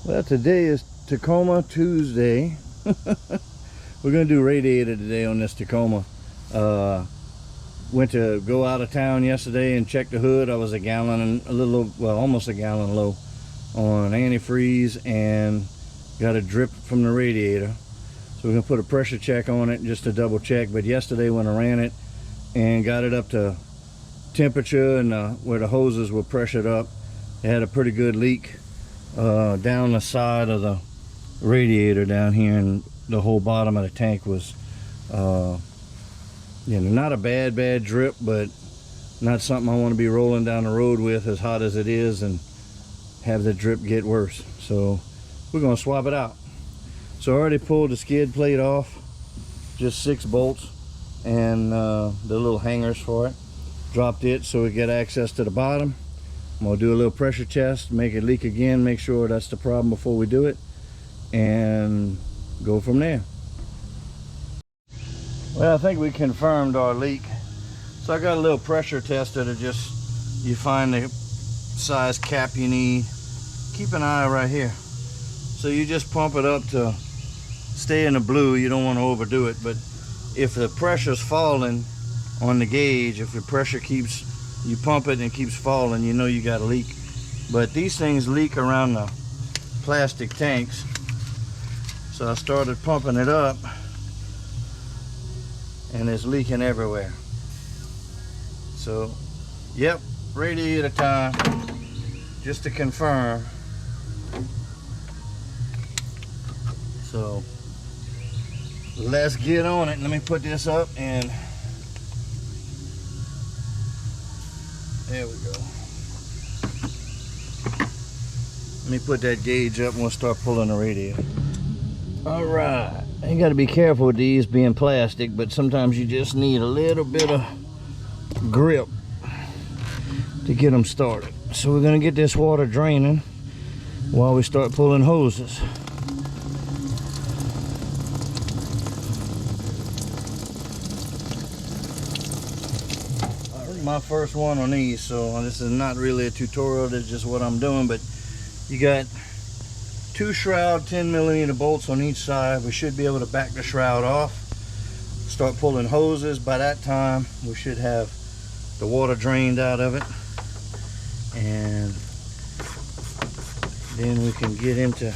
Well, today is Tacoma Tuesday. We're going to do radiator today on this Tacoma. Went to go out of town yesterday and check the hood. I was almost a gallon low on antifreeze and got a drip from the radiator. So we're going to put a pressure check on it just to double check. But yesterday when I ran it and got it up to temperature and where the hoses were pressured up, it had a pretty good leak down the side of the radiator down here, and the whole bottom of the tank was not a bad drip, but not something I want to be rolling down the road with as hot as it is and have the drip get worse. So we're going to swap it out. So I already pulled the skid plate off, just 6 bolts and the little hangers for it. Dropped it so we get access to the bottom. I'm going to do a little pressure test, make it leak again, make sure that's the problem before we do it, and go from there. Well, I think we confirmed our leak. So I got a little pressure tester to you find the size cap you need. Keep an eye right here. So you just pump it up to stay in the blue. You don't want to overdo it, but if the pressure's falling on the gauge, if the pressure you pump it and it keeps falling, you know you got a leak. But these things leak around the plastic tanks. So I started pumping it up and it's leaking everywhere. So, yep, radiator time, just to confirm. So, let's get on it. Let me put this up and there we go. Let me put that gauge up and we'll start pulling the radiator. All right, you got to be careful with these being plastic, but sometimes you just need a little bit of grip to get them started. So we're going to get this water draining while we start pulling hoses. My first one on these, so this is not really a tutorial, this is just what I'm doing. But you got 2 shroud 10mm bolts on each side. We should be able to back the shroud off, start pulling hoses. By that time we should have the water drained out of it, and then we can get into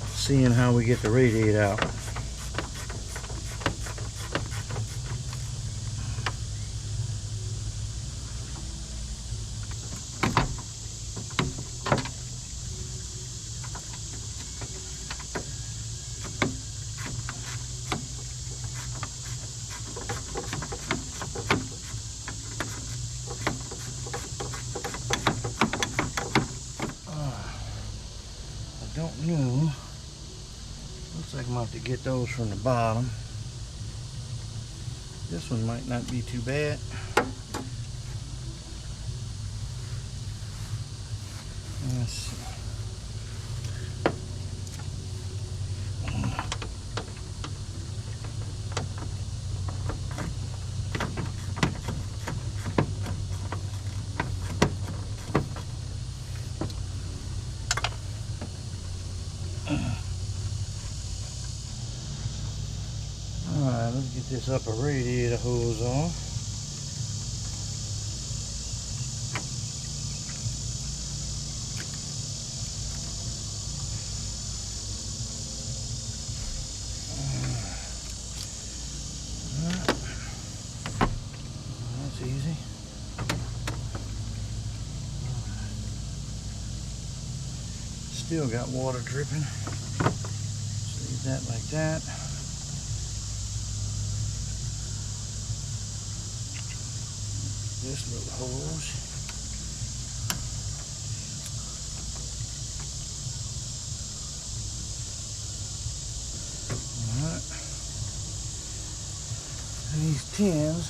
seeing how we get the radiator out. Don't know. Looks like I'm going to have to get those from the bottom. This one might not be too bad. Let's see. Alright, let's get this upper radiator hose on. That's easy. Still got water dripping. Just leave that like that. This little hose. Alright. And these tins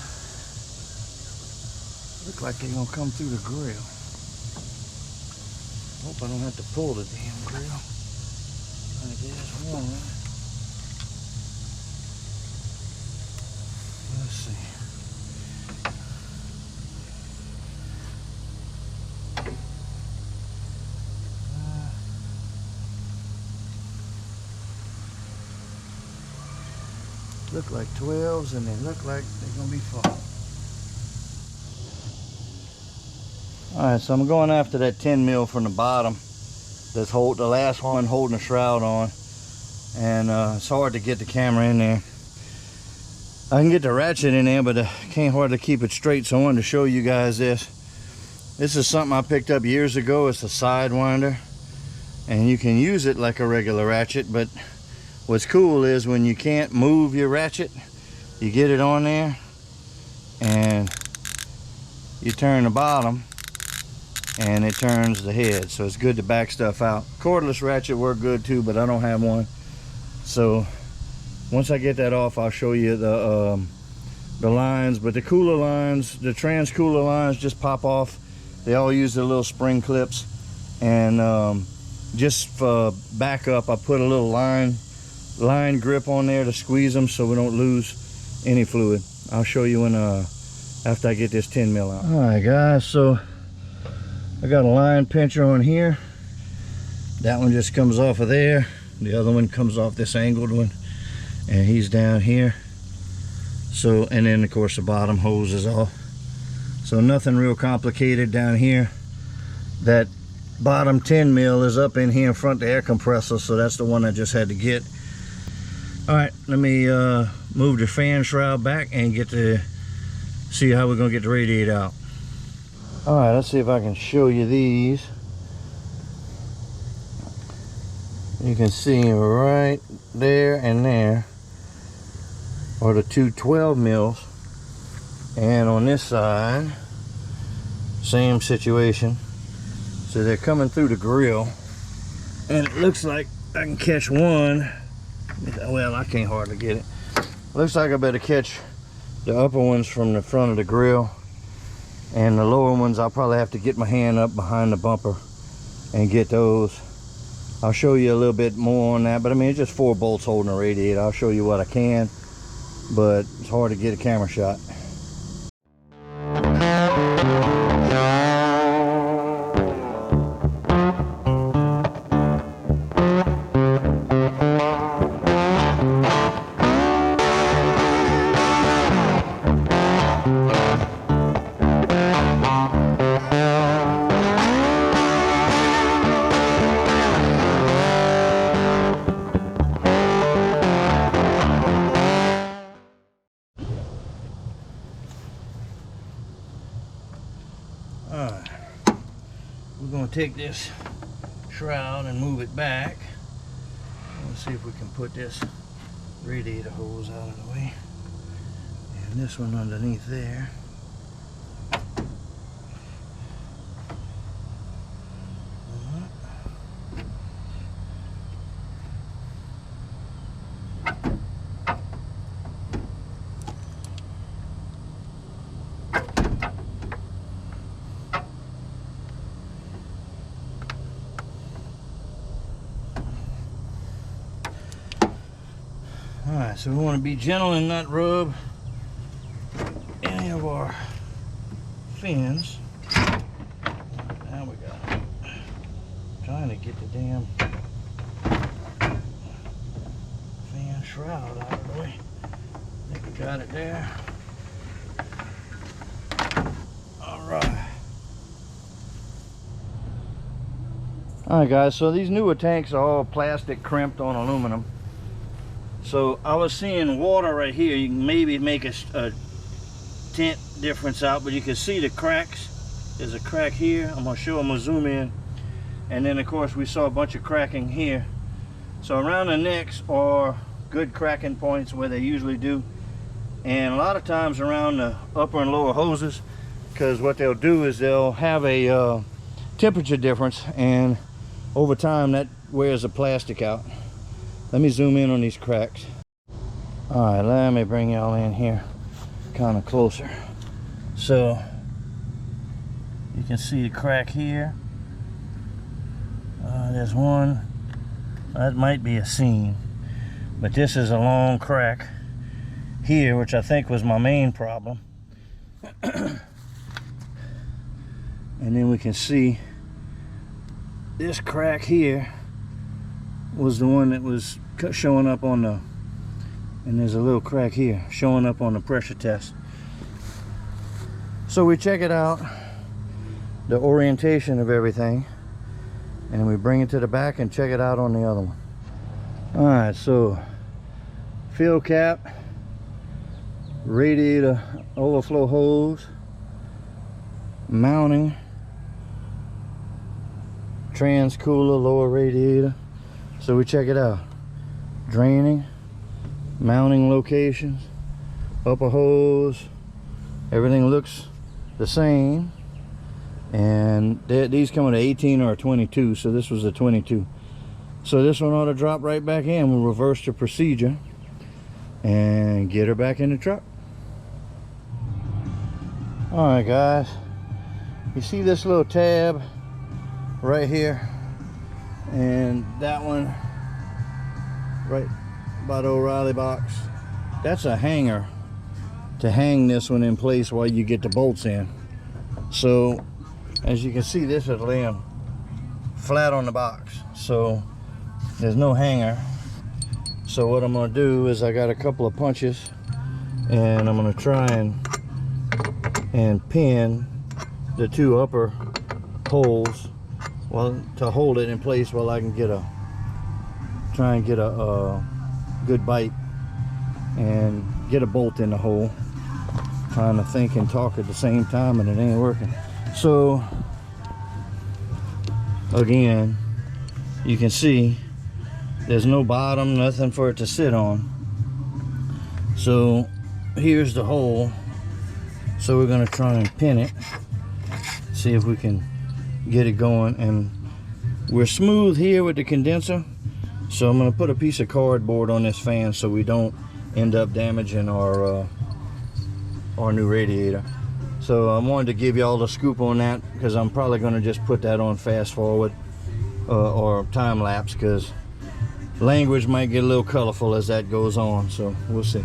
look like they're gonna come through the grill. Hope I don't have to pull the damn grill. There's one. Let's see. look like 12s and they look like they're gonna be full. Alright, so I'm going after that 10 mil from the bottom. That's the last one holding the shroud on. And it's hard to get the camera in there. I can get the ratchet in there, but I can't hardly keep it straight, so I wanted to show you guys this. This is something I picked up years ago. It's a sidewinder, and you can use it like a regular ratchet, but what's cool is when you can't move your ratchet, you get it on there and you turn the bottom and it turns the head, so it's good to back stuff out. Cordless ratchet work good too, but I don't have one. So once I get that off, I'll show you the lines. But the cooler lines, the trans cooler lines, just pop off. They all use the little spring clips, and just for backup, I put a little line grip on there to squeeze them so we don't lose any fluid. I'll show you when after I get this 10 mil out. All right, guys, so I got a line pincher on here. That one just comes off of there. The other one comes off this angled one, and he's down here. So, and then of course the bottom hose is off. So nothing real complicated down here. That bottom 10 mil is up in here in front of the air compressor, so that's the one I just had to get. All right, let me move the fan shroud back and get to see how we're gonna get the radiator out. All right, let's see if I can show you these. You can see right there and there are the two 12 mils, and on this side, same situation. So they're coming through the grill, and it looks like I can catch one. Well, I can't hardly get it. Looks like I better catch the upper ones from the front of the grill, and the lower ones I'll probably have to get my hand up behind the bumper and get those. I'll show you a little bit more on that, but I mean, it's just 4 bolts holding a radiator. I'll show you what I can, but it's hard to get a camera shot. Alright, we're going to take this shroud and move it back. Let's see if we can put this radiator hose out of the way. And this one underneath there. Alright, so we want to be gentle and not rub any of our fins. Now we got it. Trying to get the damn fan shroud out of the way. I think we got it there. Alright. Alright guys, so these newer tanks are all plastic crimped on aluminum. So I was seeing water right here. You can maybe make a tint difference out, but you can see the cracks. There's a crack here. I'm gonna show, I'm gonna zoom in. And then of course we saw a bunch of cracking here. So around the necks are good cracking points where they usually do. And a lot of times around the upper and lower hoses, because what they'll do is they'll have a temperature difference, and over time that wears the plastic out. Let me zoom in on these cracks. All right, let me bring y'all in here kind of closer. So you can see a crack here. There's one. That might be a seam, but this is a long crack here, which I think was my main problem. And then we can see this crack here was the one that was showing up on and there's a little crack here showing up on the pressure test. So we check it out, the orientation of everything, and we bring it to the back and check it out on the other one. Alright, so fill cap, radiator overflow hose, mounting, transcooler, lower radiator. So we check it out. Draining, mounting locations, upper hose, everything looks the same. And these come with an 18 or a 22, so this was a 22. So this one ought to drop right back in. We'll reverse the procedure and get her back in the truck. Alright guys, you see this little tab right here, and that one right by the O'Reilly box, that's a hanger to hang this one in place while you get the bolts in. So as you can see, this is laying flat on the box, so there's no hanger. So what I'm going to do is, I got a couple of punches, and I'm going to try and pin the two upper holes to hold it in place while I can try and get a good bite and get a bolt in the hole. Trying to think and talk at the same time, and it ain't working. So again, you can see there's no bottom, nothing for it to sit on. So here's the hole. So we're going to try and pin it, see if we can get it going. And we're smooth here with the condenser, so I'm going to put a piece of cardboard on this fan so we don't end up damaging our new radiator. So I wanted to give you all the scoop on that, because I'm probably going to just put that on fast forward or time lapse, because language might get a little colorful as that goes on, so we'll see.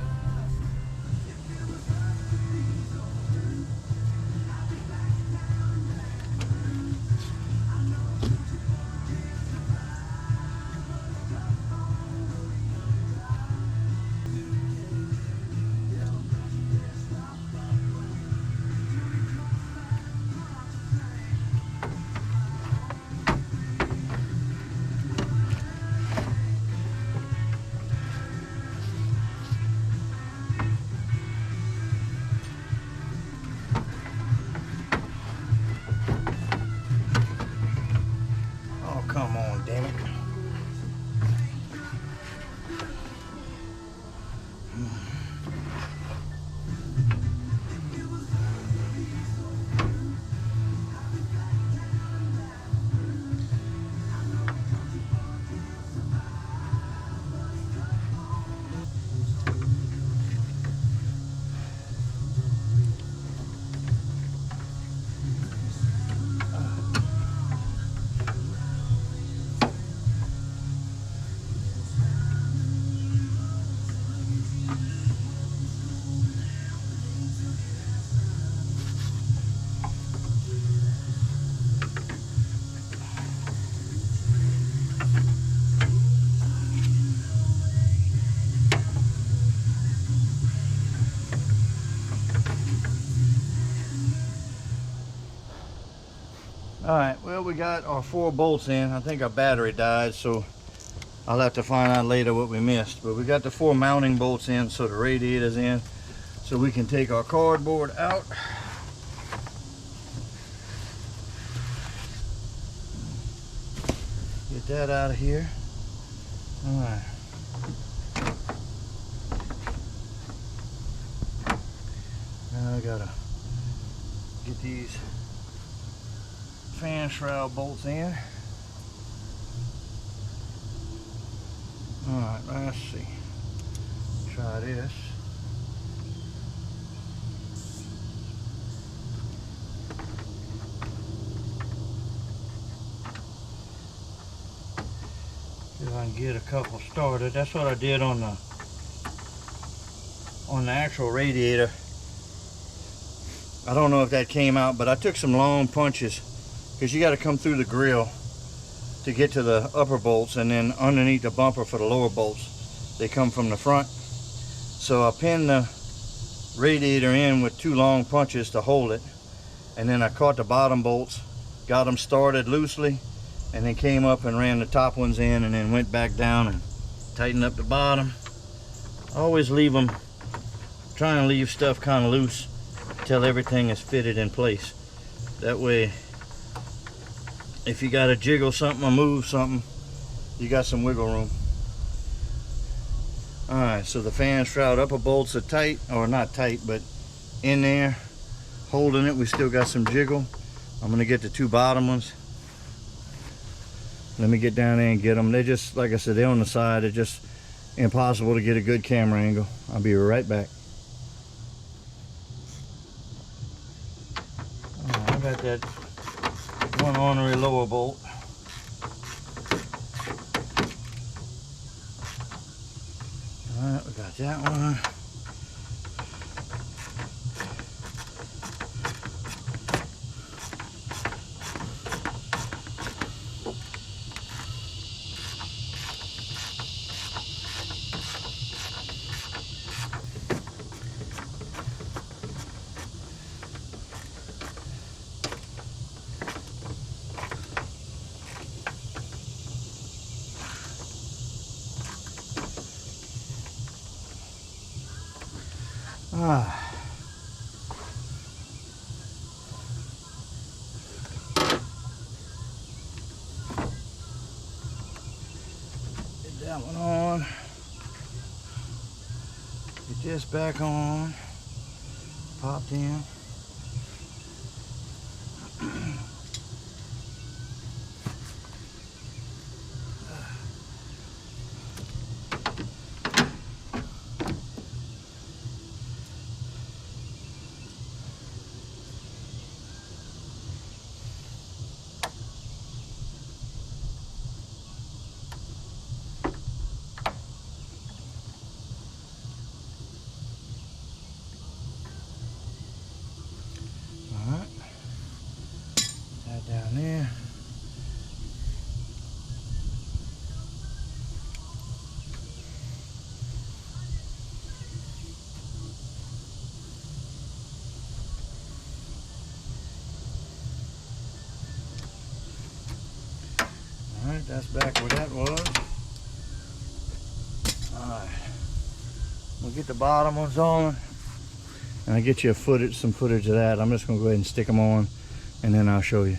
Come on, damn it. Alright, well, we got our 4 bolts in. I think our battery died, so I'll have to find out later what we missed. But we got the 4 mounting bolts in, so the radiator's in. So we can take our cardboard out. Get that out of here. Alright. Now I gotta get these fan shroud bolts in. Alright, let's see. Try this. See if I can get a couple started. That's what I did on the actual radiator. I don't know if that came out, but I took some long punches, because you got to come through the grill to get to the upper bolts, and then underneath the bumper for the lower bolts. They come from the front. So I pinned the radiator in with 2 long punches to hold it, and then I caught the bottom bolts, got them started loosely, and then came up and ran the top ones in, and then went back down and tightened up the bottom. Always leave them, try and leave stuff kind of loose till everything is fitted in place. That way, if you got to jiggle something or move something, you got some wiggle room. Alright, so the fan shroud upper bolts are tight, or not tight, but in there, holding it. We still got some jiggle. I'm going to get the 2 bottom ones. Let me get down there and get them. They're just, like I said, they're on the side. They're just impossible to get a good camera angle. I'll be right back. I got that one ornery lower bolt. Alright, we got that one. Get that one on. Get this back on. Popped in. Down there. Alright, that's back where that was. Alright. We'll get the bottom ones on. And I'll get you some footage of that. I'm just going to go ahead and stick them on, and then I'll show you.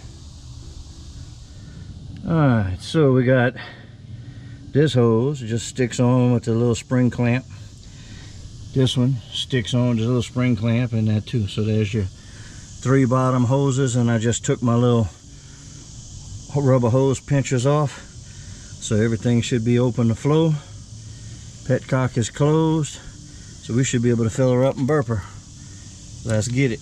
Alright, so we got this hose, it just sticks on with the little spring clamp. This one sticks on with the little spring clamp, and that too. So there's your 3 bottom hoses, and I just took my little rubber hose pinchers off. So everything should be open to flow. Petcock is closed, so we should be able to fill her up and burp her. Let's get it.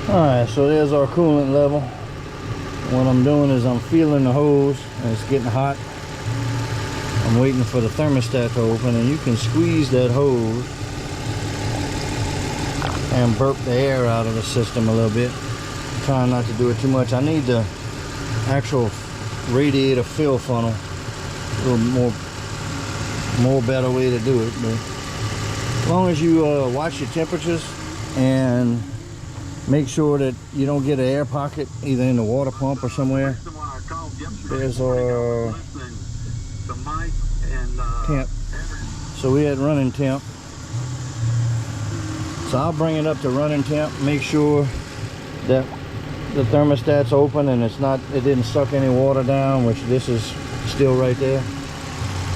Alright, so there's our coolant level. What I'm doing is I'm feeling the hose and it's getting hot. I'm waiting for the thermostat to open, and you can squeeze that hose and burp the air out of the system a little bit. I'm trying not to do it too much. I need the actual radiator fill funnel. A little more better way to do it. But as long as you watch your temperatures and make sure that you don't get an air pocket either in the water pump or somewhere. There's our temp. So we had running temp. So I'll bring it up to running temp, make sure that the thermostat's open and it didn't suck any water down, which this is still right there.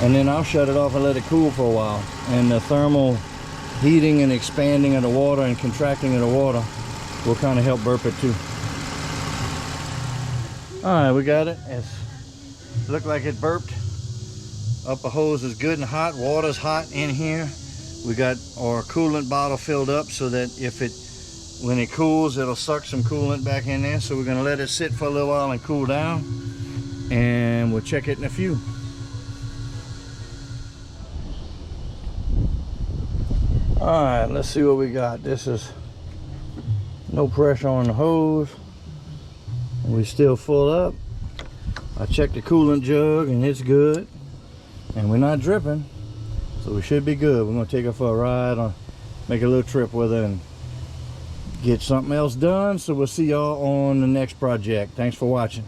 And then I'll shut it off and let it cool for a while. And the thermal heating and expanding of the water and contracting of the water will kind of help burp it too. Alright, we got it. It looked like it burped. Upper hose is good and hot. Water's hot in here. We got our coolant bottle filled up so that when it cools, it'll suck some coolant back in there. So we're going to let it sit for a little while and cool down, and we'll check it in a few. Alright, let's see what we got. This is no pressure on the hose. We still full up. I checked the coolant jug and it's good. And we're not dripping. So we should be good. We're going to take her for a ride, or make a little trip with her and get something else done. So we'll see y'all on the next project. Thanks for watching.